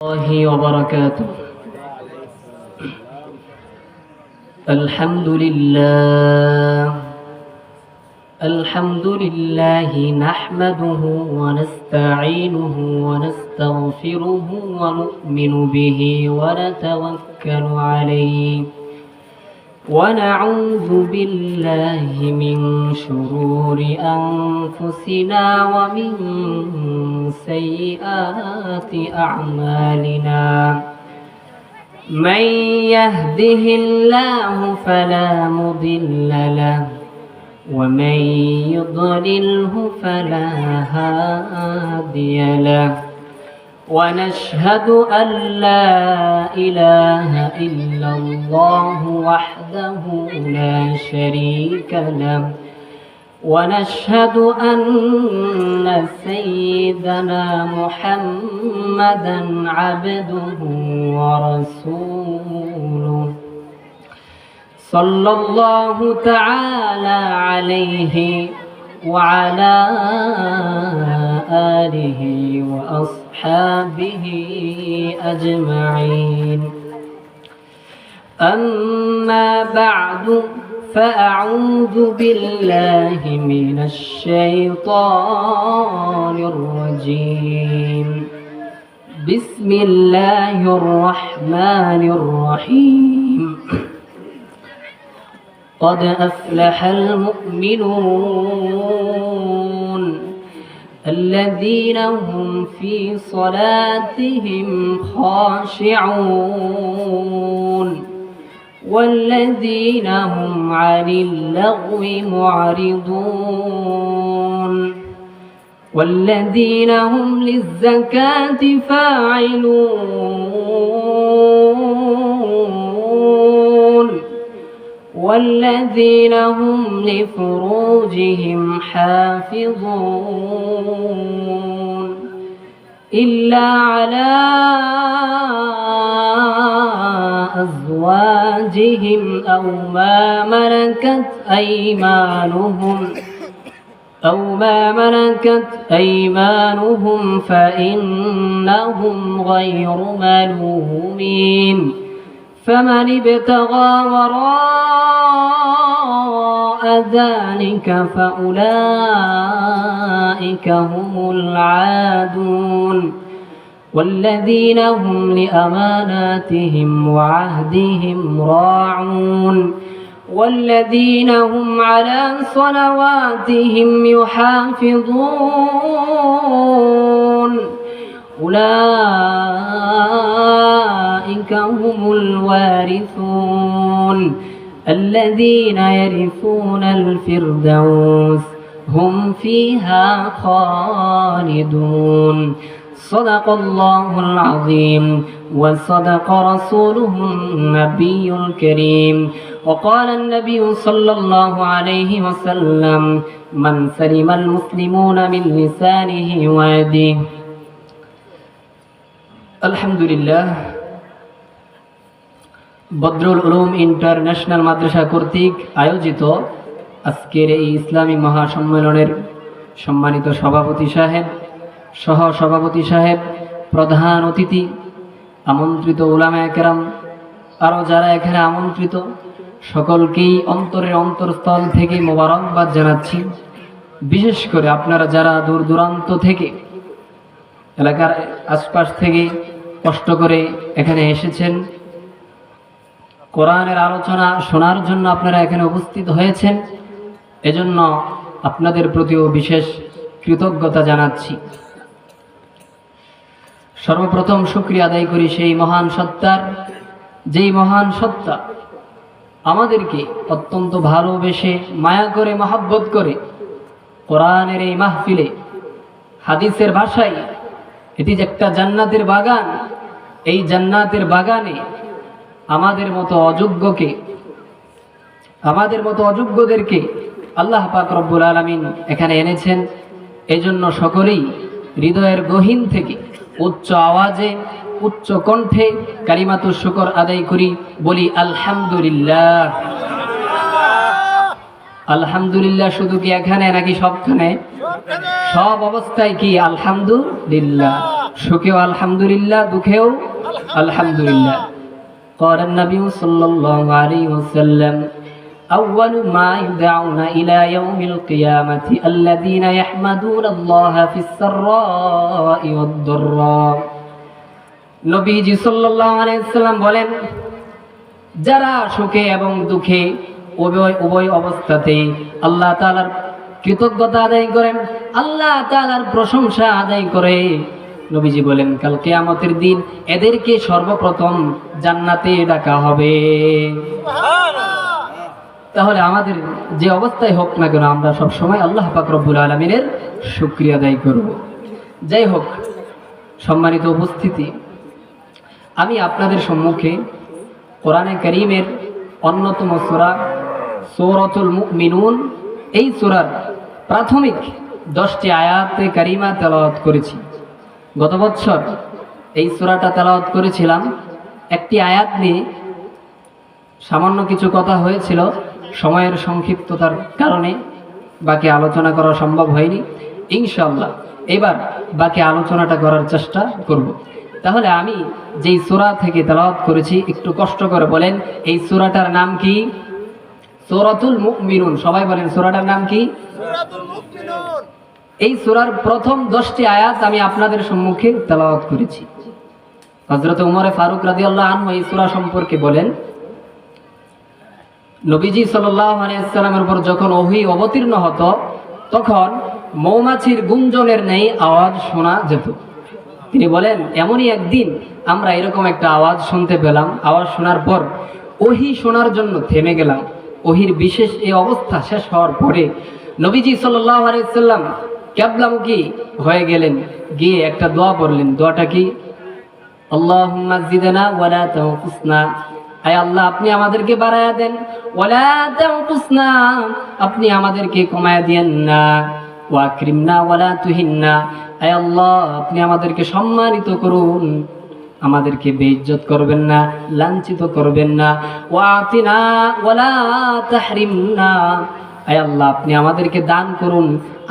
الله وبركاته. الحمد لله نحمده ونستعينه ونستغفره ونؤمن به ونتوكل عليه ونعوذ بالله من شرور أنفسنا ومن سيئات أعمالنا. من يهده الله فلا مضل له ومن يضلله فلا هادي له. ونشهد أن لا إله إلا الله وحده لا شريك له. ونشهد أن سيدنا محمدا عبده ورسوله صلى الله تعالى عليه وعلى آله وأصحابه أجمعين. أما بعد فأعوذ بالله من الشيطان الرجيم. بسم الله الرحمن الرحيم. قد أفلح المؤمنون الذين هم في صلاتهم خاشعون والذين هم عن اللغو معرضون والذين هم للزكاة فاعلون والذين هم لفروجهم حافظون إلا على أزواجهم أو ما ملكت أيمانهم فإنهم غير ملومين. فمن ابتغى وراء ذلك فأولئك هم العادون والذين هم لأماناتهم وعهدهم راعون والذين هم على صلواتهم يحافظون أولئك هم الوارثون الذين يرثون الفردوس هم فيها خالدون. صدق الله العظيم وصدق رسوله النبي الكريم. وقال النبي صلى الله عليه وسلم: من سلم المسلمون من لسانه ويده. আলহামদুলিল্লাহ, বদরুল উলুম ইন্টারন্যাশনাল মাদ্রাসা কর্তৃক আয়োজিত আজকের এই ইসলামী মহাসম্মেলনের সম্মানিত সভাপতি সাহেব, সহ সভাপতি সাহেব, প্রধান অতিথি, আমন্ত্রিত উলামায়ে কেরাম, আরও যারা এখানে আমন্ত্রিত সকলকেই অন্তরের অন্তরস্থল থেকে মোবারকবাদ জানাচ্ছি। বিশেষ করে আপনারা যারা দূর দূরান্ত থেকে, এলাকার আশপাশ থেকে কষ্ট করে এখানে এসেছেন, কোরআনের আলোচনা শোনার জন্য আপনারা এখানে উপস্থিত হয়েছেন, এজন্য আপনাদের প্রতিও বিশেষ কৃতজ্ঞতা জানাচ্ছি। সর্বপ্রথম শুকরিয়া আদায় করি সেই মহান সত্তার, যেই মহান সত্তা আমাদেরকে অত্যন্ত ভালোবেসে মায়া করে মহব্বত করে কোরআনের এই মাহফিলে, হাদিসের ভাষায় এটি যে একটা জান্নাতের বাগান, এই জান্নাতের বাগানে আমাদের মতো অযোগ্যদেরকে আল্লাহ পাক রব্বুল আলামিন এখানে এনেছেন। এজন্য সকলেই হৃদয়ের গহীন থেকে উচ্চ আওয়াজে, উচ্চ কণ্ঠে কালিমাতুশ শুকর আদায় করি, বলি আলহামদুলিল্লাহ। আলহামদুলিল্লাহ শুধু কি এখানে নাকি সবখানে? সব অবস্থায় কি আলহামদুলিল্লাহ? সুখেও আলহামদুলিল্লাহ, দুঃখেও আলহামদুলিল্লাহ। قال النبي صلى الله عليه وسلم أول ما يدعون إلى يوم القيامة الذين يحمدون الله في السراء والضراء। নবীজি সাল্লাল্লাহু আলাইহি ওয়াসাল্লাম বলেন, যারা সুখে এবং দুঃখে উভয় অবস্থাতে আল্লাহ তাআলার কৃতজ্ঞতা আদায় করেন, আল্লাহ তাআলার প্রশংসা আদায় করে, নবীজি বলেন কাল কিয়ামতের দিন এদেরকে সর্বপ্রথম জান্নাতে ডাকা হবে। তাহলে আমাদের যে অবস্থায় হোক না কেন আমরা সব সময় আল্লাহ পাক রব্বুল আলামিনের শুকরিয়া আদায় করব। যাই হোক, সম্মানিত উপস্থিতি, আমি আপনাদের সম্মুখে কোরআনে কারীমের অন্যতম সূরা সূরাতুল মুমিনুন, এই সূরার প্রাথমিক 10টি আয়াতে কারিমা তেলাওয়াত করেছি। গত বছর এই সূরাটা তেলাওয়াত করেছিলাম। একটি আয়াত নিয়ে সামান্য কিছু কথা হয়েছিল, সময়ের সংক্ষিপ্ততার কারণে বাকি আলোচনা করা সম্ভব হয়নি। ইনশাআল্লাহ এবার বাকি আলোচনাটা করার চেষ্টা করব। তাহলে আমি যেই সূরা থেকে তেলাওয়াত করেছি একটু কষ্ট করে বলেন, এই সূরাটার নাম কি? সূরাতুল মুমিনুন। সবাই বলেন সূরাটার নাম কি? সূরাতুল মুমিনুন। এই সূরার প্রথম 10টি আয়াত আমি আপনাদের সম্মুখে তেলাওয়াত করেছি। হযরত ওমর ফারুক রাদিয়াল্লাহু আনহু এই সূরা সম্পর্কে বলেন, নবীজি সাল্লাল্লাহু আলাইহি ওয়াসাল্লামের উপর যখন ওহী অবতীর্ণ হতো তখন মৌমাছির গুঞ্জনের নেই আওয়াজ শোনা যেত। তিনি বলেন, এমনই একদিন আমরা এরকম একটা আওয়াজ শুনতে পেলাম। আওয়াজ শোনার পর ওহী শোনার জন্য থেমে গেলাম। ওহীর বিশেষ এই অবস্থা শেষ হওয়ার পরে নবীজি সাল্লাল্লাহু আলাইহি ওয়াসাল্লাম কিবলামুখী হয়ে গেলেন, গিয়ে একটা দোয়া পড়লেন। দোয়াটা কি? আল্লাহুম্মা জিদনা ওয়ালা তানকুসনা। আয় আল্লাহ, আপনি আমাদেরকে বাড়ায়া দেন, ওয়ালা তানকুসনা, আপনি আমাদেরকে কমায়া দিয়েন না, ওয়া আকরিমনা ওয়ালা তুহিন্না, আয় আল্লাহ আপনি আমাদেরকে সম্মানিত করুন, আমাদেরকে বেইজ্জত করবেন না, লাঞ্ছিত করবেন না, ওয়া আতিনা ওয়ালা তাহরিমনা, আয় আল্লাহ আপনি আমাদেরকে দান করুন,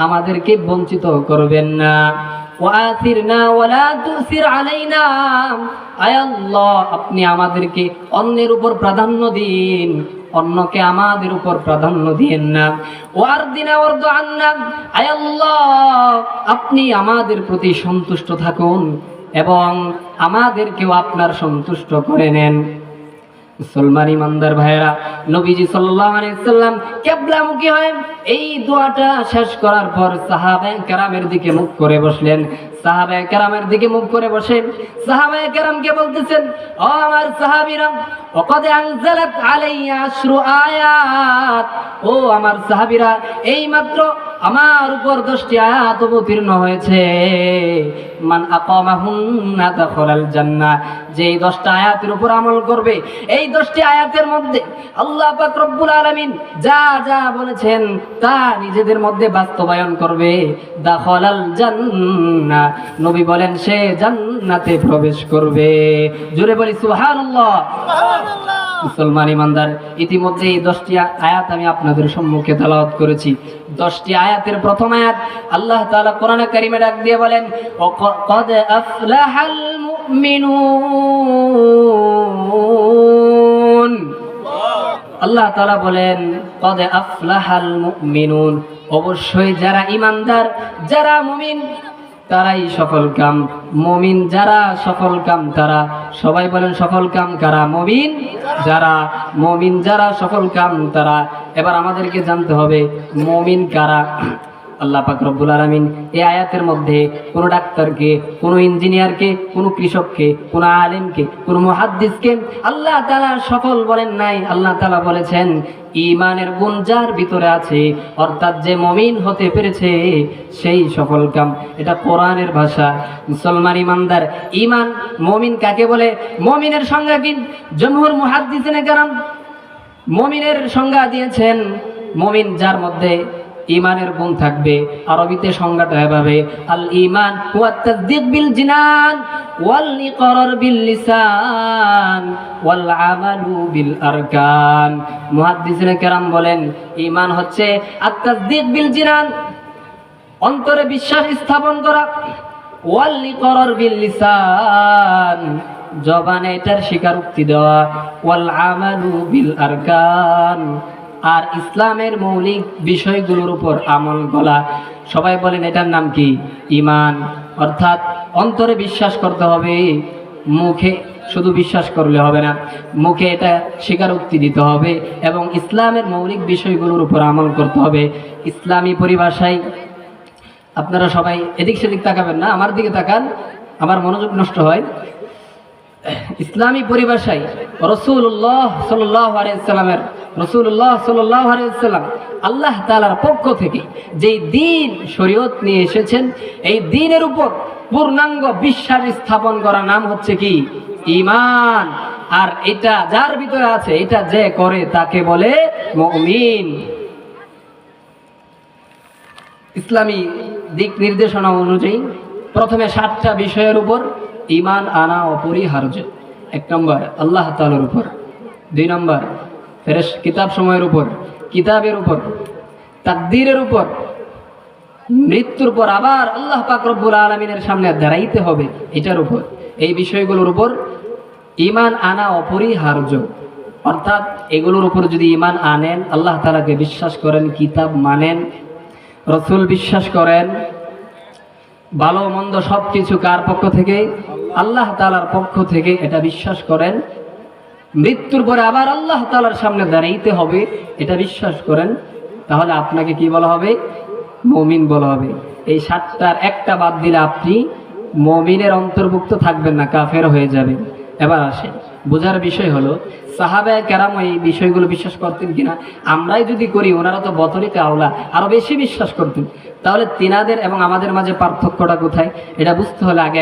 আমাদেরকে বঞ্চিত করবেন না, ওয়া আতিরনা ওয়ালা তুসির আলাইনা, আয় আল্লাহ আপনি আমাদেরকে অন্যের উপর প্রাধান্য দিন, অন্যকে আমাদের উপর প্রাধান্য দিয়েন না, ওয়ারদিনা ওয়ারদু আন্না, আয় আল্লাহ আপনি আমাদের প্রতি সন্তুষ্ট থাকুন এবং আমাদেরকেও আপনার সন্তুষ্ট করে নেন। মুসলমান ইমানদার ভাইরা, নবীজি সাল্লাল্লাহু আলাইহি ওয়াসাল্লাম কিবলামুখী হয়ে এই দোয়াটা শেষ করার পর সাহাবায়ে কেরামের দিকে মুখ করে বসলেন। সাহাবায়ে কেরামের দিকে মুখ করে বসে সাহাবায়ে কেরামকে বলতেছেন, ও আমার সাহাবীরা, ওয়াকাদ আনজালাত আলাইয়া আশরু আয়াত, ও আমার সাহাবীরা, এই মাত্র আমার উপর 10টি আয়াত অবতীর্ণ হয়েছে। মান আকামাহুন্না দাখালাল জান্নাহ, যেই 10টা আয়াতের উপর আমল করবে, এই 10টি আয়াতের মধ্যে আল্লাহ পাক রব্বুল আলামিন যা যা বলেছেন তা নিজেদের মধ্যে বাস্তবায়ন করবে, দাখালাল জান্নাহ, নবী বলেন সে জান্নাতে প্রবেশ করবে। জোরে বলি সুবহানাল্লাহ। সুবহানাল্লাহ। মুসলমান ইমানদার, ইতিমধ্যে এই 10টি আয়াত আমি আপনাদের সম্মুখে তেলাওয়াত করেছি। 10টি আয়াতের প্রথম আয়াত আল্লাহ তাআলা কোরআনে কারীমে ডাক দিয়ে বলেন, ক্বাদ আফলাহাল মুমিনুন। আল্লাহ তাআলা বলেন, ক্বাদ আফলাহাল মুমিনুন, অবশ্যই যারা ঈমানদার, যারা মুমিন তারাই সফল কাম। মুমিন যারা সফল কাম তারা। সবাই বলেন সফল কাম কারা? মুমিন যারা। মুমিন যারা সফল কাম তারা। এবার আমাদেরকে জানতে হবে মুমিন কারা। আল্লাহ পাক রব্বুল আলামিন এই আয়াতের মধ্যে কোনো ডাক্তারকে, কোনো ইঞ্জিনিয়ারকে, কোনো কৃষককে, কোনো আলেমকে, কোনো মুহাদ্দিসকে আল্লাহ তাআলা সফল বলেন নাই। আল্লাহ তাআলা বলেছেন ঈমানের গুণ যার ভিতরে আছে, অর্থাৎ যে মুমিন হতে পেরেছে সেই সফল কাম। এটা কোরআনের ভাষা। মুসলমান ইমানদার, ঈমান মুমিন কাকে বলে? মুমিনের সংজ্ঞা কি? জমহুর মুহাদ্দিসিনে কেরাম মুমিনের সংজ্ঞা দিয়েছেন, মুমিন যার মধ্যে ইমানের গুণ থাকবে। আরবিতে সংজ্ঞাটা এভাবে, আল ঈমান ওয়া তাসদীক বিল জিনান ওয়াল ইকরার বিল লিসান ওয়াল আমালু বিল আরকান। মুহাদ্দিসিনে কেরাম বলেন ঈমান হচ্ছে আত তাসদীক বিল জিনান, অন্তরে বিশ্বাস স্থাপন করা, ওয়াল ইকরার বিল লিসান, জবানে এটার স্বীকারোক্তি দেওয়া, ওয়াল আমালু বিল আরকান, আর ইসলামের মৌলিক বিষয়গুলোর উপর আমল করা। সবাই বলেন এটার নাম কি? ঈমান। অর্থাৎ অন্তরে বিশ্বাস করতে হবে, মুখে শুধু বিশ্বাস করলে হবে না, মুখে এটা স্বীকারোক্তি দিতে হবে এবং ইসলামের মৌলিক বিষয়গুলোর উপর আমল করতে হবে। ইসলামী পরিভাষায় আপনারা সবাই এদিক সেদিক তাকাবেন না, আমার দিকে তাকান, আমার মনোযোগ নষ্ট হয়। ইসলামী পরিভাষায় রাসূলুল্লাহ সাল্লাল্লাহু আলাইহি সাল্লাম আল্লাহ তাআলার পক্ষ থেকে যেই দ্বীন শরীয়ত নিয়ে এসেছেন, এই দ্বীনের উপর পূর্ণাঙ্গ বিশ্বাস স্থাপন করার নাম হচ্ছে কি? ঈমান। আর এটা যার ভিতরে আছে, এটা যে করে তাকে বলে মুমিন। ইসলামী দিক নির্দেশনা অনুযায়ী প্রথমে 7টা বিষয়ের উপর ঈমান আনা অপরিহার্য। 1 নম্বর আল্লাহ তাআলার উপর, 2 নম্বর কিতাব সময়ের উপর, কিতাবের উপর, তাকদীরের উপর, মৃত্যুর পর আবার আল্লাহ পাক রব্বুল আলামিনের সামনে দাঁড়াইতে হবে, এটার উপর, এই বিষয়গুলোর উপর ঈমান আনা অপরিহার্য। অর্থাৎ এগুলোর উপর যদি ঈমান আনেন, আল্লাহ তাআলাকে বিশ্বাস করেন, কিতাব মানেন, রাসূল বিশ্বাস করেন, ভালো মন্দ সব কিছু কার পক্ষ থেকে? আল্লাহ তাআলার পক্ষ থেকে, এটা বিশ্বাস করেন, মৃত্যুর পরে আবার আল্লাহ তাআলার সামনে দাঁড়াইতে হবে, এটা বিশ্বাস করেন, তাহলে আপনাকে কি বলা হবে? মুমিন বলা হবে। এই 7টার একটা বাদ দিলে আপনি মুমিনের অন্তর্ভুক্ত থাকবেন না, কাফের হয়ে যাবেন। এবার আসেন, বোঝার বিষয় হলো সাহাবায়ে কেরাম এই বিষয়গুলো বিশ্বাস করতেন কিনা? আমরাই যদি করি, ওনারা তো বতরিকা আওলা আরো বেশি বিশ্বাস করতেন। তাহলে তিনাদের এবং আমাদের মাঝে পার্থক্যটা কোথায়? এটা বুঝতে হলে আগে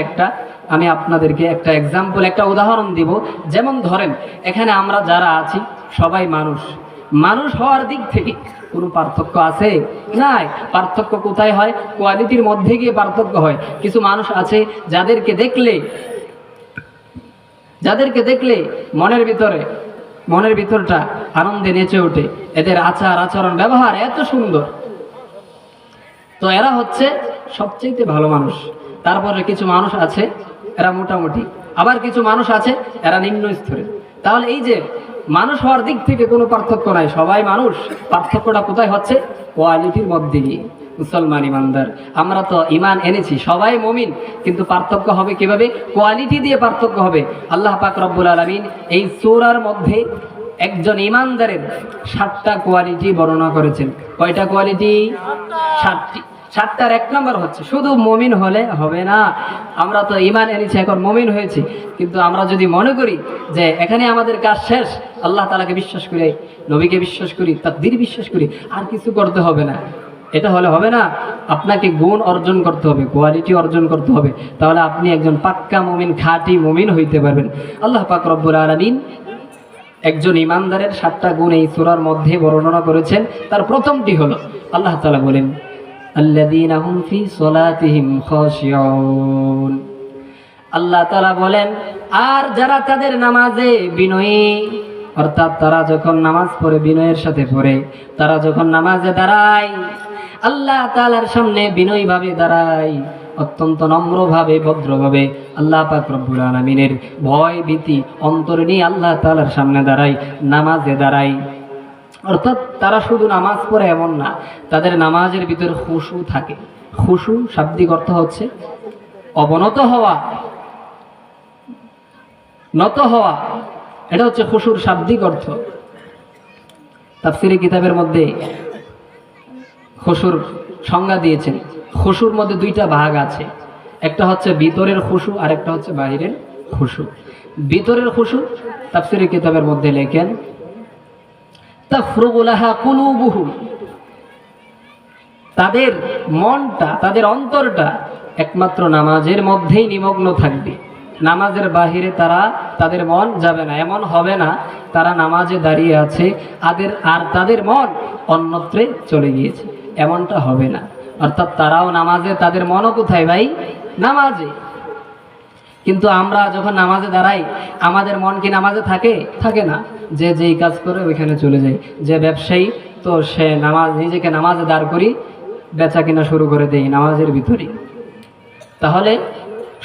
আমি আপনাদেরকে একটা এক্সাম্পল, একটা উদাহরণ দিব। যেমন ধরেন, এখানে আমরা যারা আছি সবাই মানুষ, মানুষ হওয়ার দিক থেকে কোনো পার্থক্য আছে? নাই। পার্থক্য কোথায় হয়? কোয়ালিটির মধ্যে গিয়ে পার্থক্য হয়। কিছু মানুষ আছে যাদেরকে দেখলে মনের ভিতরটা আনন্দে নেচে ওঠে, এদের আচার আচরণ ব্যবহার এত সুন্দর, তো এরা হচ্ছে সবচেয়ে ভালো মানুষ। তারপরে কিছু মানুষ আছে এরা মোটামুটি, আবার কিছু মানুষ আছে এরা নিম্ন স্তরে। তাহলে এই যে মানুষ হওয়ার দিক থেকে কোনো পার্থক্য নাই, সবাই মানুষ। পার্থক্যটা কোথায় হচ্ছে? কোয়ালিটির মধ্যে গিয়ে। মুসলমান ইমানদার আমরা তো ঈমান এনেছি, সবাই মুমিন, কিন্তু পার্থক্য হবে কিভাবে? কোয়ালিটি দিয়ে পার্থক্য হবে। আল্লাহ পাক রব্বুল আলামিন এই সূরার মধ্যে একজন ইমানদারের 7টা কোয়ালিটি বর্ণনা করেছেন। কয়টা কোয়ালিটি? 7টি। 7টার 1 নম্বর হচ্ছে শুধু মুমিন হলে হবে না। আমরা তো ঈমান এনেছি, এখন মুমিন হয়েছি, কিন্তু আমরা যদি মনে করি যে এখানে আমাদের কাজ শেষ, আল্লাহ তাআলাকে বিশ্বাস করি, নবীকে বিশ্বাস করি, তাকদীর বিশ্বাস করি, আর কিছু করতে হবে না, এটা হলে হবে না। আপনাকে গুণ অর্জন করতে হবে, কোয়ালিটি অর্জন করতে হবে, তাহলে আপনি একজন পাক্কা মুমিন, খাঁটি মুমিন হইতে পারবেন। আল্লাহ পাক রব্বুল আলামিন একজন ইমানদারের 7টা গুণ এই সূরার মধ্যে বর্ণনা করেছেন। তার প্রথমটি হলো আল্লাহ তাআলা বলেন, আল্লাযীনা হুম ফি সলাতিহিম খাশিউন। আল্লাহ তাআলা বলেন, আর যারা তাদের নামাজে বিনয়ী, অর্থাৎ তারা যখন নামাজ পড়ে বিনয়ের সাথে পড়ে, তারা যখন নামাজে দাঁড়ায়, আল্লাহ তাআলার সামনে বিনয়ীভাবে দাঁড়ায়, অত্যন্ত নম্রভাবে, ভদ্রভাবে, আল্লাহ পাক রব্বুল আলামিনের ভয় ভীতি অন্তরে নিয়ে আল্লাহ তাআলার সামনে দাঁড়ায়, নামাজে দাঁড়ায়। অর্থাৎ তারা শুধু নামাজ পড়ে এমন না, তাদের নামাজের ভিতর খুশু থাকে। খুশু শাব্দিক অর্থ হচ্ছে অবনত হওয়া, নত হওয়া, এটা হচ্ছে খুশুর শাব্দিক অর্থ। তাফসীরে কিতাবের মধ্যে খুশুর সংজ্ঞা দিয়েছেন। খুশুর মধ্যে 2টা ভাগ আছে, একটা হচ্ছে ভিতরের খুশু আর একটা হচ্ছে বাহিরের খুশু। ভিতরের খুশু তাফসীরে কিতাবের মধ্যে লেখেন, তাফরুগু লাহা কুলুবুহুম, তাদের মনটা, তাদের অন্তরটা একমাত্র নামাজের মধ্যেই নিমগ্ন থাকবে, নামাজের বাহিরে তাদের মন যাবে না। এমন হবে না তারা নামাজে দাঁড়িয়ে আছে আর তাদের মন অন্যত্রে চলে গিয়েছে, এমনটা হবে না। অর্থাৎ তারাও নামাজে, তাদের মনও কোথায় ভাই? নামাজে। কিন্তু আমরা যখন নামাজে দাঁড়াই আমাদের মন কি নামাজে থাকে? থাকে না। যে যেই কাজ করে ওইখানে চলে যায়। যে ব্যবসায়ী তো সে নিজেকে নামাজে দাঁড় করি বেচা কিনা শুরু করে দেয় নামাজের ভিতরে। তাহলে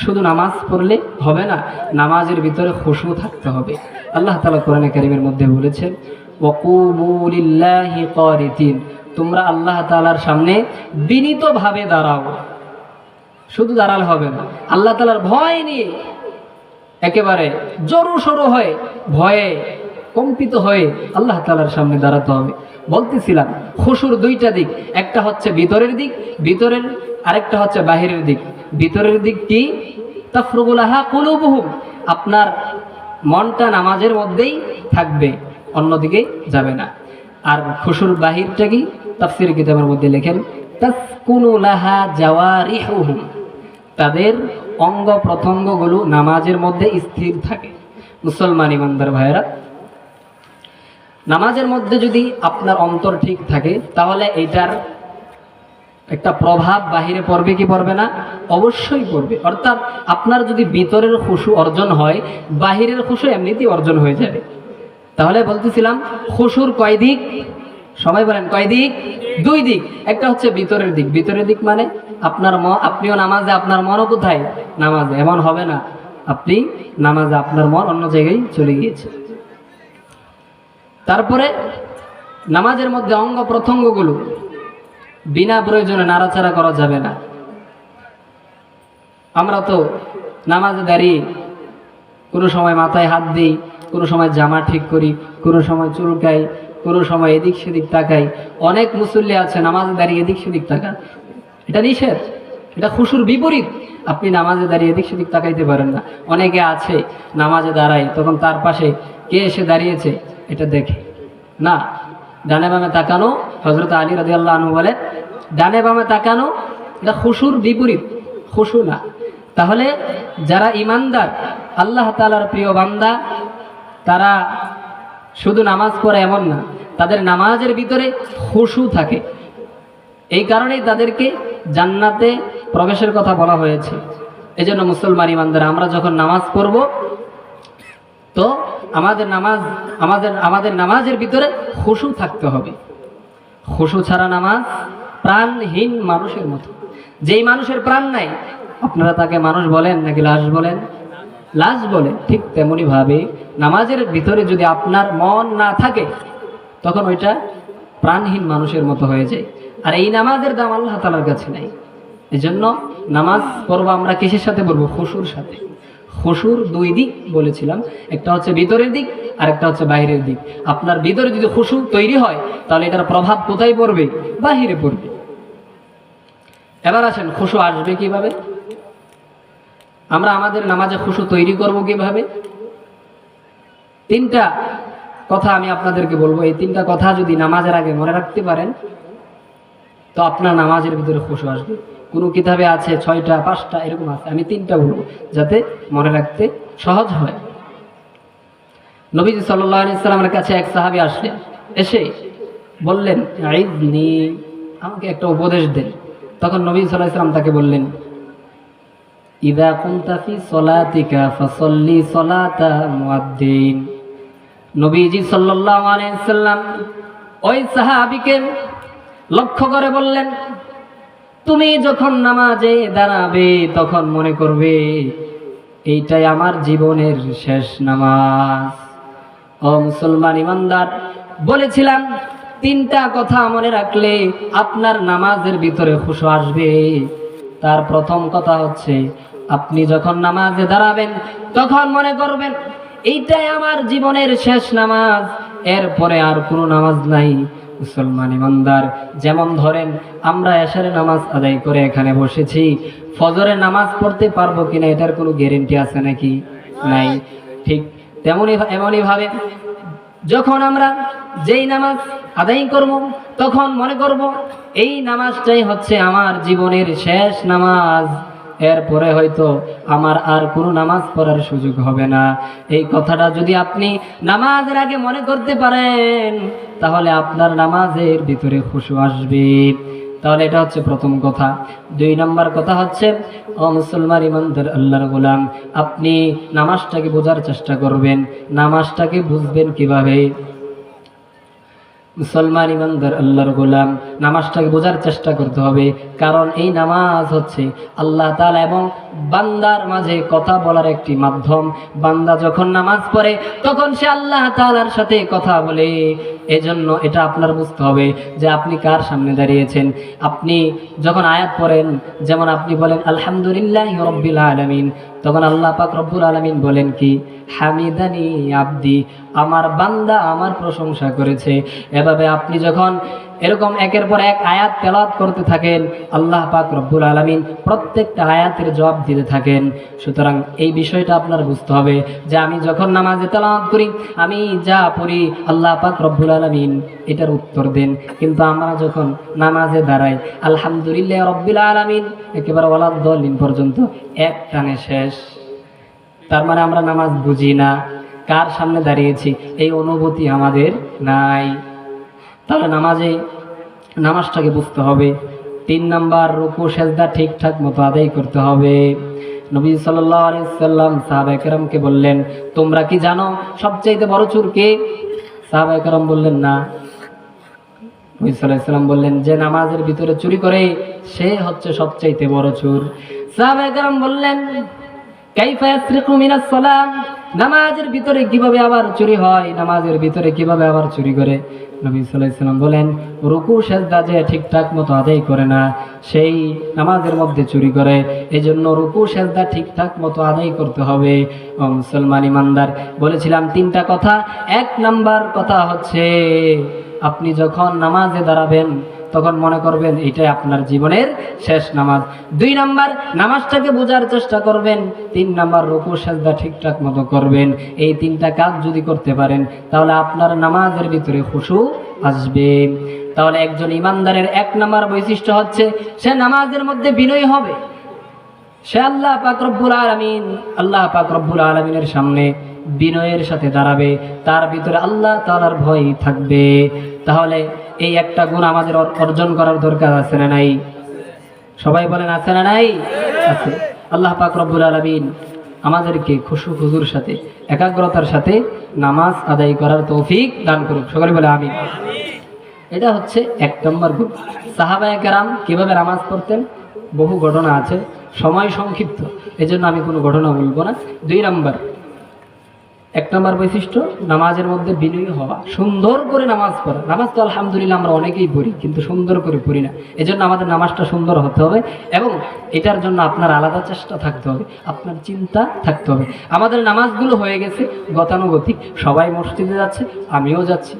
শুধু নামাজ পড়লে হবে না, নামাজের ভিতরে খুশু থাকতে হবে। আল্লাহ তাআলা কোরআনে কারীমের মধ্যে বলেছেন, ওয়াকুমু লিল্লাহি কানিতিন, তোমরা আল্লাহ তাআলার সামনে বিনীতভাবে দাঁড়াও। শুধু দাঁড়ালে হবে না, আল্লাহ তাআলার ভয় নিয়ে একেবারে জড়ো সড়ো হয়ে, ভয়ে কম্পিত হয়ে আল্লাহ তাআলার সামনে দাঁড়াতে হবে। বলতেছিলাম খুশুর দুইটা দিক, একটা হচ্ছে ভিতরের দিক, ভিতরের, আরেকটা হচ্ছে বাহিরের দিক। ভিতরের দিক কি? তাফরুগুলাহা কুলুবুহুম, আপনার মনটা নামাজের মধ্যেই থাকবে, অন্যদিকে যাবে না। আর খুশুর বাহিরটা কি? তাফসীর কিতাবের মধ্যে লেখেন তাসকুনু লাহা জাওয়ারিহুহুম, তাদের অঙ্গ প্রত্যঙ্গগুলো নামাজের মধ্যে স্থির থাকে। মুসলমান ইমানদার ভাইয়েরা, নামাজের মধ্যে যদি আপনার অন্তর ঠিক থাকে তাহলে এইটার একটা প্রভাব বাহিরে পড়বে কি পড়বে না? অবশ্যই পড়বে। অর্থাৎ আপনার যদি ভিতরের খুশু অর্জন হয়, বাহিরের খুশু এমনিতেই অর্জন হয়ে যাবে। তাহলে বলতেছিলাম খুশুর কয় দিক? সবাই বলেন কয় দিক? দুই দিক। একটা হচ্ছে ভিতরের দিক। ভিতরের দিক মানে আপনার আপনিও নামাজে, আপনার মনও কোথায়? নামাজে। এমন হবে না আপনি নামাজে আপনার মন অন্য জায়গায় চলে গিয়েছে। তারপরে নামাজের মধ্যে অঙ্গ প্রত্যঙ্গগুলো বিনা প্রয়োজনে নাড়াচাড়া করা যাবে না। আমরা তো নামাজে দাঁড়িয়ে কোনো সময় মাথায় হাত দিই, কোনো সময় জামা ঠিক করি, কোনো সময় চুলকাই, কোনো সময় এদিক সেদিক তাকাই। অনেক মুসল্লি আছে নামাজে দাঁড়িয়ে এদিক সেদিক তাকান, এটা নিষেধ, এটা খুশুর বিপরীত। আপনি নামাজে দাঁড়িয়ে এদিক সেদিক তাকাইতে পারেন না। অনেকে আছে নামাজে দাঁড়ায়, তখন তার পাশে কে এসে দাঁড়িয়েছে এটা দেখে না। ডানে বামে তাকানো, হযরত আলী রাদিয়াল্লাহু আনহু বলে ডানে বামে তাকানো এটা খুশুর বিপরীত, খুশু না। তাহলে যারা ইমানদার, আল্লাহ তাআলার প্রিয় বান্দা, তারা শুধু নামাজ পড়ে এমন না, তাদের নামাজের ভিতরে খুশু থাকে। এই কারণেই তাদেরকে জান্নাতে প্রবেশের কথা বলা হয়েছে। এজন্য মুসলমান ইমানদার, আমরা যখন নামাজ পড়ব তো আমাদের নামাজের ভিতরে খুশু থাকতে হবে। খুশু ছাড়া নামাজ প্রাণহীন মানুষের মতো। যেই মানুষের প্রাণ নাই আপনারা তাকে মানুষ বলেন নাকি লাশ বলেন? লাশ বলেন। ঠিক তেমনি ভাবে নামাজের ভিতরে যদি আপনার মন না থাকে তখন ওইটা প্রাণহীন মানুষের মতো হয়ে যায়। আর এই নামাজের দাম আল্লাহ তাআলার কাছে নাই। এজন্য নামাজ পড়বো আমরা কিসের সাথে পড়বো? খুশুর সাথে। খুশুর দুই দিক বলেছিলাম, একটা হচ্ছে ভিতরের দিক আর একটা হচ্ছে বাহিরের দিক। আপনার ভিতরে যদি খুশু তৈরি হয় তাহলে এটার প্রভাব কোথায় পড়বে? বাহিরে পড়বে। এবার আসেন খুশু আসবে কিভাবে? আমরা আমাদের নামাজে খুশু তৈরি করব কিভাবে? তিনটা কথা আমি আপনাদেরকে বলবো। এই তিনটা কথা যদি নামাজের আগে মনে রাখতে পারেন তো আপনার নামাজের ভিতরে খুশু আসবে। কোনো কিতাবে আছে 6টা 5টা এরকম আছে, আমি 3টা বলবো যাতে মনে রাখতে সহজ হয়। নবীজি সাল্লাল্লাহু আলাইহি সাল্লামের কাছে এক সাহাবী আসলেন, এসে বললেন আইযনি, আমাকে একটা উপদেশ দেন। তখন নবী সাল্লাল্লাহু আলাইহি সাল্লাম তাকে বললেন ইযা কুনতা ফি সলাতিকা ফাসাল্লি সলাতা মুআদ্দিন। নবীজি সাল্লাল্লাহু আলাইহি সাল্লাম ওই সাহাবীকে লক্ষ্য করে বললেন, তুমি যখন নামাজে দাঁড়াবে তখন মনে করবে এইটাই আমার জীবনের শেষ নামাজ। ও মুসলমান ইমানদার, বলেছিলাম 3টা কথা মনে রাখলে আপনার নামাজের ভিতরে খুশু আসবে। তার প্রথম কথা হচ্ছে আপনি যখন নামাজে দাঁড়াবেন তখন মনে করবেন এইটাই আমার জীবনের শেষ নামাজ, এরপরে আর কোনো নামাজ নাই। মুসলমান ইমানদার, যেমন ধরেন আমরা এশারের নামাজ আদায় করে এখানে বসেছি, ফজরের নামাজ পড়তে পারবো কিনা এটার কোনো গ্যারেন্টি আছে নাকি? নাই। ঠিক এমনই ভাবে যখন আমরা যেই নামাজ আদায় করব তখন মনে করব এই নামাজটাই হচ্ছে আমার জীবনের শেষ নামাজ, এরপরে হয়তো আমার আর কোনো নামাজ পড়ার সুযোগ হবে না। এই কথাটা যদি আপনি নামাজের আগে মনে করতে পারেন তাহলে আপনার নামাজের ভিতরে খুশু আসবে। তাহলে এটা হচ্ছে প্রথম কথা। 2 নম্বর কথা হচ্ছে, ও মুসলমান ইমানদার আল্লাহর গোলাম, আপনি নামাজটাকে বোঝার চেষ্টা করবেন। নামাজটাকে বুঝবেন কিভাবে? মুসলমান ইমানদার আল্লাহর গোলাম, নামাজটাকে বোঝার চেষ্টা করতে হবে। কারণ এই নামাজ হচ্ছে আল্লাহ তাআলা এবং বান্দার মাঝে কথা বলার একটি মাধ্যম। বান্দা যখন নামাজ পড়ে তখন সে আল্লাহ তাআলার সাথে কথা বলে। এজন্য এটা আপনার বুঝতে হবে যে আপনি কার সামনে দাঁড়িয়েছেন। আপনি যখন আয়াত পড়েন, যেমন আপনি বলেন আলহামদুলিল্লাহি রাব্বিল আলামিন, তখন আল্লাহ পাক রব্বুল আলামিন বলেন কি? হামিদানি আব্দি, আমার বান্দা আমার প্রশংসা করেছে। এভাবে আপনি যখন এরকম একের পর এক আয়াত তেলাওয়াত করতে থাকেন, আল্লাহ পাক রব্বুল আলামিন প্রত্যেকটা আয়াতের জবাব দিতে থাকেন। সুতরাং এই বিষয়টা আপনার বুঝতে হবে যে আমি যখন নামাজে তেলাওয়াত করি, আমি যা পড়ি আল্লাহ পাক রব্বুল আলামিন এটার উত্তর দেন। কিন্তু আমরা যখন নামাজে দাঁড়াই, আলহামদুলিল্লাহ রাব্বিল আলামিন একেবারে ওয়ালাদ-দাল্লিন পর্যন্ত এক টানে শেষ। তার মানে আমরা নামাজ বুঝি না, কার সামনে দাঁড়িয়েছি এই অনুভূতি আমাদের নাই। তাহলে নামাজটাকে বুঝতে হবে। 3 নাম্বার, রুকু সেজদা ঠিকঠাক মতো আদায় করতে হবে। নবী সাল্লাল্লাহু আলাইহি সাল্লাম সাহাবায়ে কেরামকে বললেন, তোমরা কি জানো সবচাইতে বড় চোর কে? সাহাবায়ে কেরাম বললেন না। নবী সাল্লাল্লাহু আলাইহি সাল্লাম বললেন, যে নামাজের ভিতরে চুরি করে সে হচ্ছে সবচাইতে বড় চোর। সাহাবায়ে কেরাম বললেন, কাইফা ইয়াসরিকু মিনাস সালাম, নামাজের ভিতরে কিভাবে আবার চুরি হয়? নামাজের ভিতরে কিভাবে আবার চুরি করে? নবী সাল্লাল্লাহু আলাইহি সাল্লাম বলেন, রুকু সেজদা যে ঠিকঠাক মতো আদায় করে না, সেই নামাজের মধ্যে চুরি করে। এজন্য রুকু সেজদা ঠিকঠাক মতো আদায় করতে হবে। ও মুসলমান ইমানদার, বলেছিলাম 3টা কথা। 1 নাম্বার কথা হচ্ছে, আপনি যখন নামাজে দাঁড়াবেন তখন মনে করবেন এটাই আপনার জীবনের শেষ নামাজ। 2 নাম্বার, নামাজটাকে বোঝার চেষ্টা করবেন। 3 নাম্বার, রুকু সেজদা ঠিকঠাক মতো করবেন। এই 3টা কাজ যদি করতে পারেন তাহলে আপনার নামাজের ভিতরে খুশু আসবে। তাহলে একজন ইমানদারের 1 নাম্বার বৈশিষ্ট্য হচ্ছে সে নামাজের মধ্যে বিনয়ী হবে। সে আল্লাহ পাক রব্বুল আলামিনের সামনে বিনয়ের সাথে দাঁড়াবে, তার ভিতরে আল্লাহ তাআলার ভয় থাকবে। তাহলে এই একটা গুণ আমাদের অর্জন করার দরকার আছে না নাই? সবাই বলেন আছে না নাই? আছে। আল্লাহ পাক রব্বুল আলামিন আমাদেরকে খুশু খুজুর সাথে, একাগ্রতার সাথে নামাজ আদায় করার তৌফিক দান করুক। সকলে বলে আমিন। এটা হচ্ছে 1 নম্বর গুণ। সাহাবায়ে কেরাম কিভাবে নামাজ পড়তেন বহু ঘটনা আছে, সময় সংক্ষিপ্ত, এজন্য আমি কোনো ঘটনা বলবো না। 2 নম্বর, 1 নম্বর বৈশিষ্ট্য, নামাজের মধ্যে বিনয়ী হওয়া, সুন্দর করে নামাজ পড়া। নামাজ তো আলহামদুলিল্লাহ আমরা অনেকেই পড়ি, কিন্তু সুন্দর করে পড়ি না। এজন্য আমাদের নামাজটা সুন্দর হতে হবে এবং এটার জন্য আপনার আলাদা চেষ্টা থাকতে হবে, আপনার চিন্তা থাকতে হবে। আমাদের নামাজগুলো হয়ে গেছে গতানুগতিক, সবাই মসজিদে যাচ্ছে, আমিও যাচ্ছি,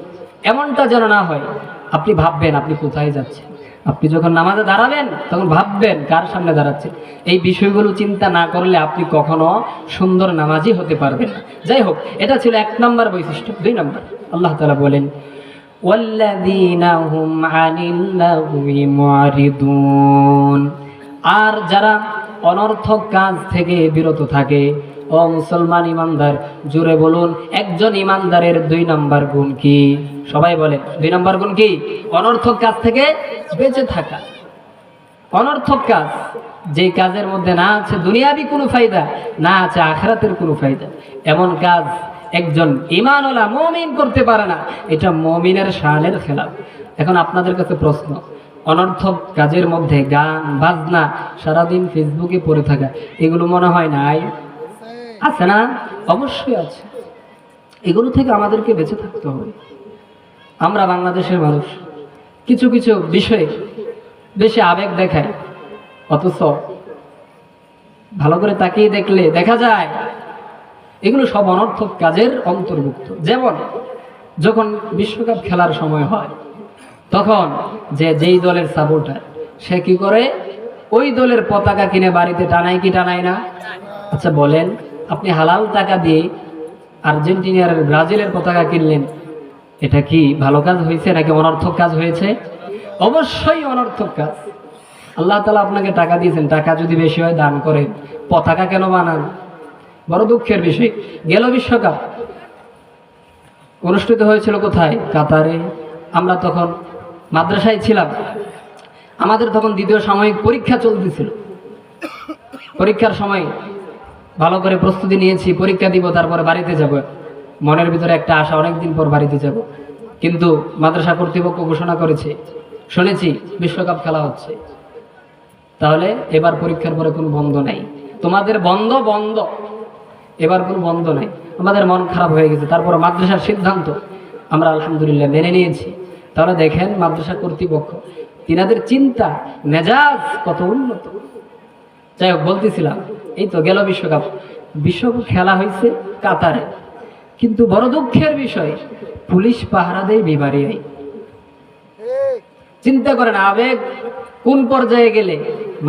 এমনটা যেন না হয়। আপনি ভাববেন আপনি কোথায় যাচ্ছেন। আপনি যখন নামাজে দাঁড়াবেন তখন ভাববেন কার সামনে দাঁড়াচ্ছেন। এই বিষয়গুলো চিন্তা না করলে আপনি কখনো সুন্দর নামাজি হতে পারবেন না। যাই হোক, এটা ছিল 1 নম্বর বৈশিষ্ট্য। 2 নম্বর, আল্লাহ তাআলা বলেন, ওয়াল্লাযীনা হুম আনিল লাগwi মুআরিদুন, আর যারা অনর্থক কাজ থেকে বিরত থাকে। ও মুসলমান ইমানদার, জোরে বলুন, একজন ইমানদারের 2 নম্বর গুণ কি? সবাই বলেন 2 নম্বর গুণ কি? অনর্থক কাজ থেকে বেঁচে থাকা। অনর্থক কাজ, যেই কাজের মধ্যে না আছে দুনিয়াবি কোনো ফায়দা, না আছে আখিরাতের কোনো ফায়দা, এমন কাজ একজন ঈমানওয়ালা মুমিন করতে পারে না। এটা মুমিনের শানের খেলাফ। এখন আপনাদের কাছে প্রশ্ন, অনর্থক কাজের মধ্যে গান বাজনা, সারাদিন ফেসবুকে পড়ে থাকা, এগুলো মনে হয় নাই? আছে না? অবশ্যই আছে। এগুলো থেকে আমাদেরকে বেঁচে থাকতে হবে। আমরা বাংলাদেশের মানুষ কিছু কিছু বিষয়ে বেশি আবেগ দেখায়, অথচ ভালো করে তাকিয়ে দেখলে দেখা যায় এগুলো সব অনর্থক কাজের অন্তর্ভুক্ত। যেমন যখন বিশ্বকাপ খেলার সময় হয় তখন যেই দলের সাপোর্টার সে কি করে, ওই দলের পতাকা কিনে বাড়িতে টানায় কি টানায় না? আচ্ছা বলেন, আপনি হালাল টাকা দিয়ে আর্জেন্টিনার ব্রাজিলের পতাকা কিনলেন, এটা কি ভালো কাজ হয়েছে নাকি অনর্থক কাজ হয়েছে? অবশ্যই অনর্থক কাজ। আল্লাহ তাআলা আপনাকে টাকা দিয়েছেন, টাকা যদি বেশি হয় দান করেন, পতাকা কেন বানান? বড় দুঃখের বিষয়। গেল বিশ্বকাপ অনুষ্ঠিত হয়েছিল কোথায়? কাতারে। আমরা তখন মাদ্রাসায় ছিলাম। আমাদের তখন দ্বিতীয় সাময়িক পরীক্ষা চলতেছিল। পরীক্ষার সময় ভালো করে প্রস্তুতি নিয়েছি, পরীক্ষা দিব, তারপরে বাড়িতে যাব। মনের ভিতরে একটা আশা, অনেকদিন পর বাড়িতে যাব। কিন্তু মাদ্রাসা কর্তৃপক্ষ ঘোষণা করেছে, শুনেছি বিশ্বকাপ খেলা হচ্ছে, তাহলে এবার পরীক্ষার পরে কোনো বন্ধ নাই, তোমাদের বন্ধ বন্ধ, এবার কোনো বন্ধ নাই। আমাদের মন খারাপ হয়ে গেছে। তারপর মাদ্রাসার সিদ্ধান্ত আমরা আলহামদুলিল্লাহ মেনে নিয়েছি। তাহলে দেখেন মাদ্রাসা কর্তৃপক্ষ, তিনাদের চিন্তা মেজাজ কত উন্নত। যাই হোক, বলতেছিলাম এই তো গেল বিশ্বকাপ, বিশ্বকাপ খেলা হয়েছে কাতারে, কিন্তু বড় দুঃখের বিষয় পুলিশ পাহারা দেয় বিবারিয়ায়। চিন্তা করেন আবেগ কোন পর্যায়ে গেলে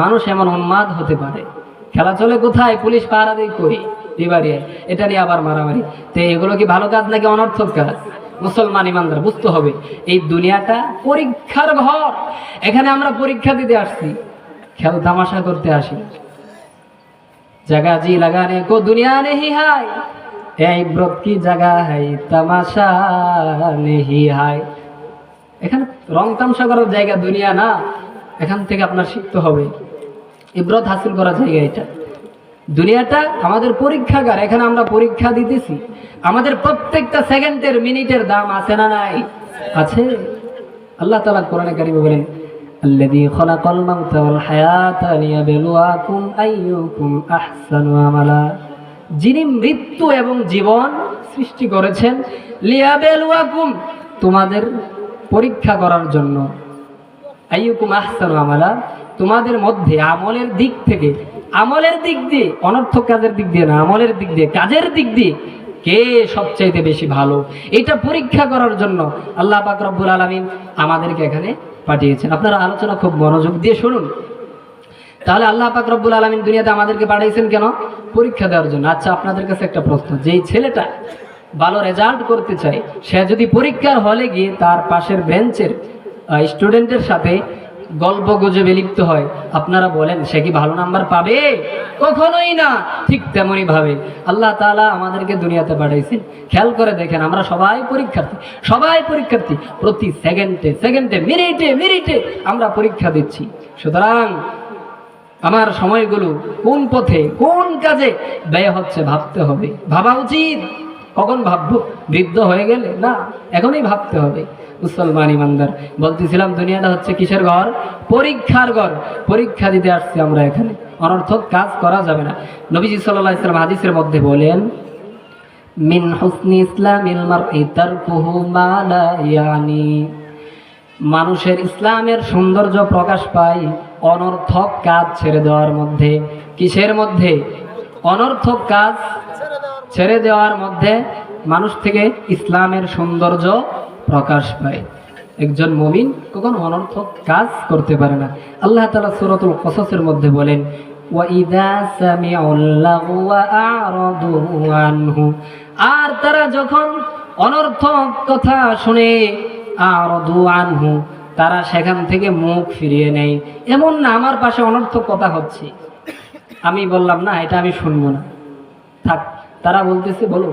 মানুষ এমন উন্মাদ হতে পারে। খেলা চলে কোথায়, পুলিশ পাহারা দেয় কই, বিবারিয়ায়। এটা নিয়ে আবার মারামারি। তো এগুলো কি ভালো কাজ নাকি অনর্থক কাজ? মুসলমান ইমানদার বুঝতে হবে এই দুনিয়াটা পরীক্ষার ঘর। এখানে আমরা পরীক্ষা দিতে আসছি, খেল তামাশা করতে আসি। জাগা জি লাগানে কো দুনিয়া নেহি হায়, এই ব্রত কি জায়গা হাই তামাশা নেহি হায়। এখানে রং তামসা করার জায়গা দুনিয়া না। এখান থেকে আপনার শিখতে হবে, ইব্রত হাসিল করার জায়গা এটা। দুনিয়াটা আমাদের পরীক্ষাগার, এখানে আমরা পরীক্ষা দিতেছি। আমাদের প্রত্যেকটা সেকেন্ডের মিনিটের দাম আছে না নাই? আছে। আল্লাহ তাআলা কোরআনে কারিমে বলেন, আল্লাযী খালাকাল মাউতা ওয়াল হায়াতা লিয়াবলুয়াকুম আইয়ুকুম আহসানু আমালা। যিনি মৃত্যু এবং জীবন সৃষ্টি করেছেন, লিয়াবলুয়াকুম, তোমাদের পরীক্ষা করার জন্য, আইয়ুকুম আহসানু আমালা, তোমাদের মধ্যে আমলের দিক থেকে, আমলের দিক দিয়ে, অনর্থক কাজের দিক দিয়ে না, আমলের দিক দিয়ে, কাজের দিক দিয়ে কে সবচাইতে বেশি ভালো, এটা পরীক্ষা করার জন্য আল্লাহ পাক রব্বুল আলামিন আমাদেরকে এখানে পাঠিয়েছেন। আপনারা আলোচনা খুব মনোযোগ দিয়ে শুনুন। তাহলে আল্লাহ পাক রব্বুল আলামিন দুনিয়াতে আমাদেরকে পাঠিয়েছেন কেন? পরীক্ষা দেওয়ার জন্য। আচ্ছা, আপনাদের কাছে একটা প্রশ্ন, যেই ছেলেটা ভালো রেজাল্ট করতে চায়, সে যদি পরীক্ষার হলে গিয়ে তার পাশের বেঞ্চের স্টুডেন্টের সাথে গল্প গুজবে লিপ্ত হয়, আপনারা বলেন সে কি ভালো নাম্বার পাবে? কখনোই না। ঠিক তেমনই ভাবে আল্লাহ তাআলা আমাদেরকে দুনিয়াতে পাঠাইছেন। খেয়াল করে দেখেন, আমরা সবাই পরীক্ষার্থী, সবাই পরীক্ষার্থী। প্রতি সেকেন্ডে সেকেন্ডে, মিনিটে মিনিটে আমরা পরীক্ষা দিচ্ছি। সুতরাং আমার সময়গুলো কোন পথে, কোন কাজে ব্যয় হচ্ছে ভাবতে হবে, ভাবা উচিত। কখন ভাববো? বৃদ্ধ হয়ে গেলে না, এখনই ভাবতে হবে। মুসলমান ইমানদার, বলতেছিলাম দুনিয়াটা হচ্ছে কিসের ঘর? পরীক্ষার ঘর। পরীক্ষা দিতে আসছি আমরা এখানে, অনর্থক কাজ করা যাবে না। নবীজি সাল্লাল্লাহু আলাইহি ওয়াসাল্লাম হাদিসের মধ্যে বলেন, মিন হুসনি ইসলামিল মারই তারকুহু মা লা ইয়ানি। মানুষের ইসলামের সৌন্দর্য প্রকাশ পায় অনর্থক কাজ ছেড়ে দেওয়ার মধ্যে। কিসের মধ্যে? অনর্থক কাজ ছেড়ে দেওয়ার মধ্যে মানুষ থেকে ইসলামের সৌন্দর্য প্রকাশ পায়। একজন মুমিন কখনো অনর্থক কাজ করতে পারে না। আল্লাহ তাআলা সূরাতুল কসসের মধ্যে বলেন, ওয়াইদা সামিউল লাগওয়া আ'রাদু আনহু। আর তারা যখন অনর্থক কথা শুনে, আ'রাদু আনহু, তারা সেখান থেকে মুখ ফিরিয়ে নেয়। এমন না আমার পাশে অনর্থক কথা হচ্ছে, আমি বললাম না এটা আমি শুনবো না, থাক, তারা বলতেছে বলো,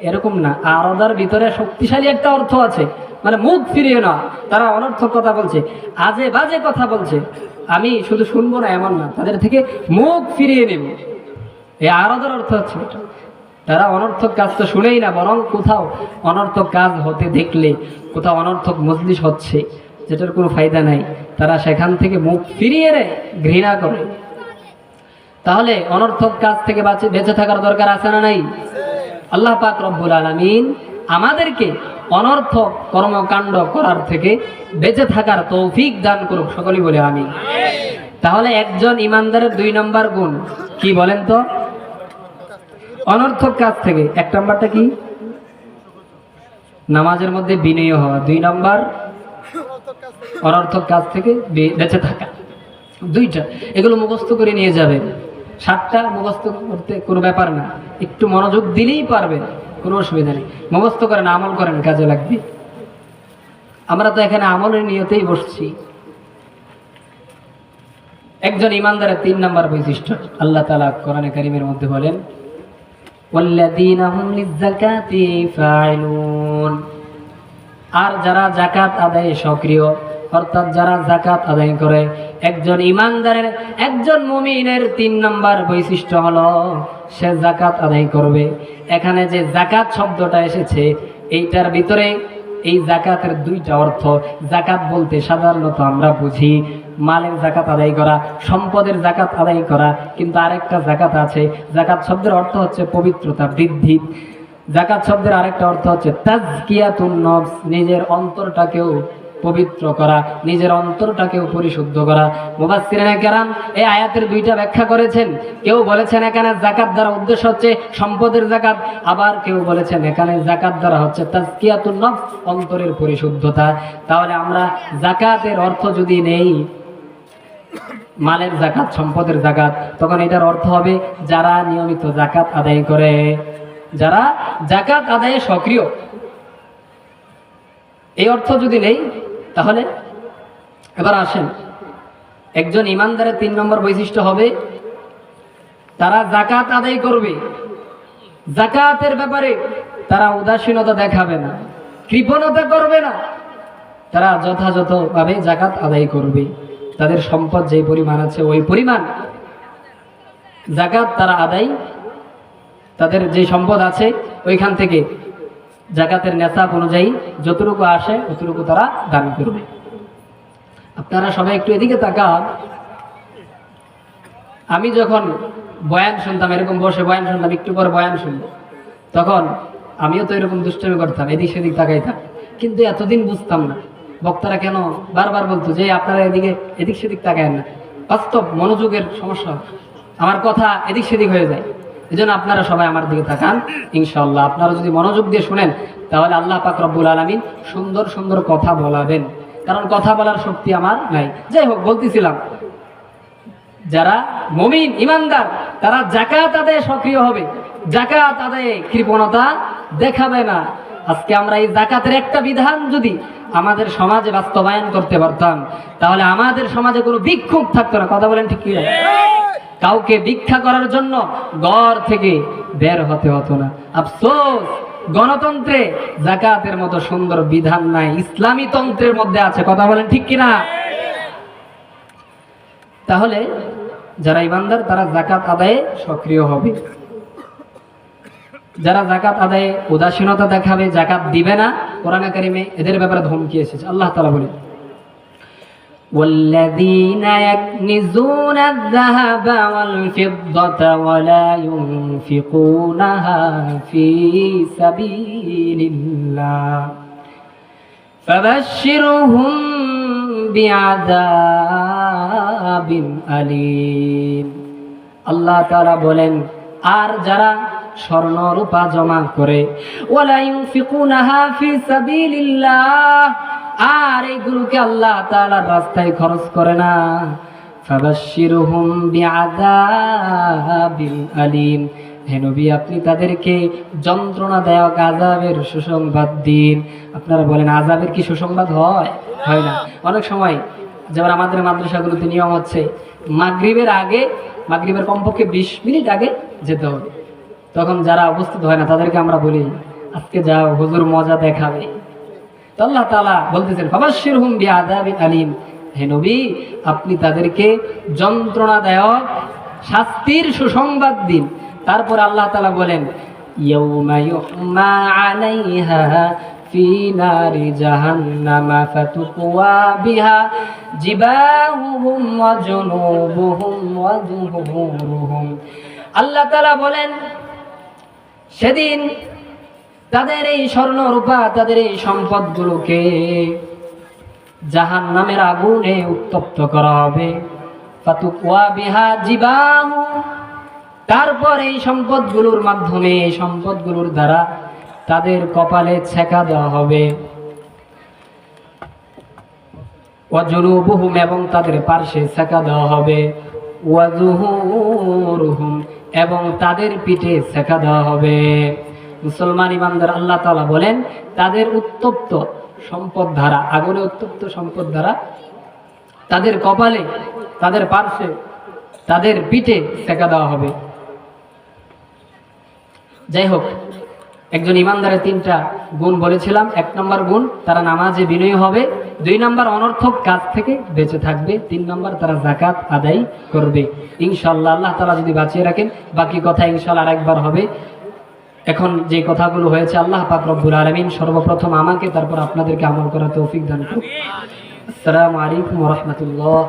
এরকম না। আরাদার ভিতরে শক্তিশালী একটা অর্থ আছে, মানে মুখ ফিরিয়ে না। তারা অনর্থক কথা বলছে, আজে বাজে কথা বলছে, আমি শুধু শুনবো না এমন না, তাদের থেকে মুখ ফিরিয়ে নেব। এই আরাদার অর্থ হচ্ছে এটা। তারা অনর্থক কাজ তো শুনেই না, বরং কোথাও অনর্থক কাজ হতে দেখলে, কোথাও অনর্থক মজলিস হচ্ছে যেটার কোনো ফায়দা নাই, তারা সেখান থেকে মুখ ফিরিয়ে নেয়, ঘৃণা করে। তাহলে অনর্থক কাজ থেকে বেঁচে থাকার দরকার আছে না নাই? আল্লাহ পাক রব্বুল আলামিন আমাদেরকে অনর্থক কর্মকাণ্ড করার থেকে বেঁচে থাকার তৌফিক দান করুক, সকলেই বলে আমিন। তাহলে একজন ইমানদারের 2 নম্বর গুণ কি বলেন তো? অনর্থক কাজ থেকে। 1 নম্বরটা কি? নামাজের মধ্যে বিনয়ী হওয়া। 2 নম্বর অনর্থক কাজ থেকে বেঁচে থাকা। 2টা, এগুলো মুখস্থ করে নিয়ে যাবেন। 7টা মুখস্থ করতে কোনো ব্যাপার না, একটু মনোযোগ দিলেই পারবেন, কোনো অসুবিধা নেই। মুখস্থ করেন, আমল করেন, কাজে লাগবে। আমরা তো এখানে আমলের নিয়তেই বসছি। একজন ইমানদারের 3 নম্বর বৈশিষ্ট্য আল্লাহ তাআলা কোরআনে কারীমের মধ্যে বলেন, ওয়াল্লাযীনা হুম লিয-যাকাতি ফাইলুন। আর যারা যাকাত আদায়ে সক্রিয়, অর্থাৎ যারা যাকাত আদায় করে, একজন ইমানদারের, একজন মুমিনের 3 নম্বর বৈশিষ্ট্য হলো সে যাকাত আদায় করবে। এখানে যে যাকাত শব্দটা এসেছে এইটার ভিতরে এই যাকাতের 2টা অর্থ। যাকাত বলতে সাধারণত আমরা বুঝি মালের যাকাত আদায় করা, সম্পদের যাকাত আদায় করা, কিন্তু আরেকটা যাকাত আছে। যাকাত শব্দের অর্থ হচ্ছে পবিত্রতা বৃদ্ধি। যাকাত শব্দের আরেকটা অর্থ হচ্ছে তাজকিয়াতুন নফস, নিজের অন্তরটাকেও পবিত্র করা, নিজের অন্তরটাকেও পরিশুদ্ধ করা। মুফাসসিরিনে কেরাম এই আয়াতের 2টা ব্যাখ্যা করেছেন। কেউ বলেছেন এখানে যাকাত দ্বারা উদ্দেশ্য হচ্ছে সম্পদের যাকাত, আবার কেউ বলেছেন এখানে যাকাত দ্বারা হচ্ছে তাজকিয়াতুন নফস, অন্তরের পরিশুদ্ধতা। তাহলে আমরা যাকাতের অর্থ যদি নেই মালের যাকাত, সম্পদের যাকাত, তখন এটার অর্থ হবে যারা নিয়মিত যাকাত আদায় করে, যারা যাকাত আদায়ে সক্রিয়। এই অর্থ যদি নেই তাহলে এবার আসেন, একজন ইমানদারের 3 নম্বর বৈশিষ্ট্য হবে তারা যাকাত আদায় করবে। যাকাতের ব্যাপারে তারা উদাসীনতা দেখাবে না, কৃপণতা করবে না, তারা যথাযথভাবে যাকাত আদায় করবে। তাদের সম্পদ যে পরিমাণ আছে ওই পরিমাণ যাকাত তারা আদায়, তাদের যে সম্পদ আছে ওইখান থেকে যাকাতের নেশাব অনুযায়ী যতটুকু আসে ততটুকু তারা দান করবে। আপনারা সবাই একটু এদিকে তাকান। আমি যখন বয়ান শুনতাম, এরকম বসে বয়ান শুনতাম, একটু পর বয়ান শুনবো, তখন আমিও তো এরকম দুষ্টামি করতাম, এদিক সেদিক তাকাইতাম, কিন্তু এতদিন বুঝতাম না বক্তারা কেন বারবার বলতো যে আপনারা এদিক সেদিক তাকায়েন না। বাস্তব মনোযোগের সমস্যা, আমার কথা এদিক সেদিক হয়ে যায়। এজন্য আপনারা সবাই আমার দিকে তাকান। ইনশাআল্লাহ আপনারা যদি মনোযোগ দিয়ে শুনেন তাহলে আল্লাহ পাক রব্বুল আলামিন সুন্দর সুন্দর কথা বলাবেন, কারণ কথা বলার শক্তি আমার নাই। যাই হোক, বলতেছিলাম যারা মুমিন ইমানদার তারা যাকাত আদায়ে সক্রিয় হবে, যাকাত আদায়ে কৃপণতা দেখাবে না। আজকে আমরা এই যাকাতের একটা বিধান যদি আমাদের সমাজে বাস্তবায়ন করতে পারতাম তাহলে আমাদের সমাজে কোনো বিক্ষোভ থাকতো না। কথা বলেন ঠিক কি? কাউকে ভিক্ষা করার জন্য ঘর থেকে বের হতে হতো না। আফসোস, গণতন্ত্রে যাকাতের মতো সুন্দর বিধান নাই, ইসলামী তন্ত্রের মধ্যে আছে। কথা বলেন ঠিক কিনা? তাহলে যারা ইমানদার তারা যাকাত আদায়ে সক্রিয় হবে। যারা যাকাত আদায়ে উদাসীনতা দেখাবে, যাকাত দিবে না, কোরআনে কারিমে এদের ব্যাপারে ধমকি এসেছে। আল্লাহ তাআলা বলেন والذين يكنزون الذهب والفضة ولا ينفقونها في سبيل الله فبشرهم بعذاب أليم। আল্লাহ তাআলা বলেন, আর যারা স্বর্ণ রূপা জমা করে, ওয়ালা ইউনফিকুনাহা ফি সাবিলিল্লাহ, আর এইগুলোকে আল্লাহ তাআলার রাস্তায় খরচ করে না, ফাবাশশিরহুম বিআযাবিন আলীম, হে নবী আপনি তাদেরকে যন্ত্রণাদায়ক আযাবের সুসংবাদ দিন। আপনারা বলেন আযাবের কি সুসংবাদ হয়? হয় না। অনেক সময় যেমন আমাদের মাদ্রাসাগুলোতে নিয়ম হচ্ছে মাগরিবের আগে, মাগরিবের কমপক্ষে 20 মিনিট আগে যেতে হবে। তখন যারা উপস্থিত হয় না তাদেরকে আমরা বলি আজকে যাও, হুজুর মজা দেখাবে। তো আল্লাহ তাআলা বলতেছেন ফাবাশশিরহুম বিআযাবিন আলীম, হে নবী আপনি তাদেরকে যন্ত্রণাদায়ক শাস্তির সুসংবাদ দিন। তারপর আল্লাহ তাআলা বলেন ইয়াউমা ইউহমা আলাইহা ফি নারি জাহান্নামা ফাতুকওয়া বিহা জিবাহুহুম ওয়া জুনুবুহুম ওয়া যুহুরুহুম। আল্লাহ তাআলা বলেন সেদিন তাদের এই স্বর্ণ রূপা, তাদের এই সম্পদগুলোকে জাহান্নামের আগুনে উত্তপ্ত করা হবে। ফাতুকওয়া বিহা জিবাহু, তারপর এই সম্পদগুলোর মাধ্যমে, এই সম্পদগুলোর দ্বারা তাদের কপালে ছেকা দেওয়া হবে। ওয়া জুনুবুহুম, এবং তাদের পার্শ্বে ছেকা দেওয়া হবে। ওয়া যুহুরুহুম, এবং তাদের পিঠে ছেকা দেওয়া হবে। মুসলমান ইমানদার আল্লাহ তাআলা বলেন তাদের উত্তপ্ত সম্পদ দ্বারা, আগুনে উত্তপ্ত সম্পদ দ্বারা তাদের কপালে, তাদের পার্শ্বে, তাদের পিঠে ছেকা দেওয়া হবে। যাই হোক, একজন ইমানদারের 3টা গুণ বলেছিলাম। 1 নম্বর গুণ, তারা নামাজে বিনয়ী হবে। 2 নাম্বার অনর্থক কাজ থেকে বেঁচে থাকবে, 3 নাম্বার তারা যাকাত আদায় করবে। ইনশাআল্লাহ আল্লাহ তাআলা যদি বাঁচিয়ে রাখেন, বাকি কথা ইনশাআল্লাহ আরেকবার হবে। এখন যে কথাগুলো হয়েছে আল্লাহ পাক রব্বুল আলামিন সর্বপ্রথম আমাকে তারপর আপনাদেরকে আমল করার তৌফিক দান করুন। আসসালামু আলাইকুম ওয়া রাহমাতুল্লাহ।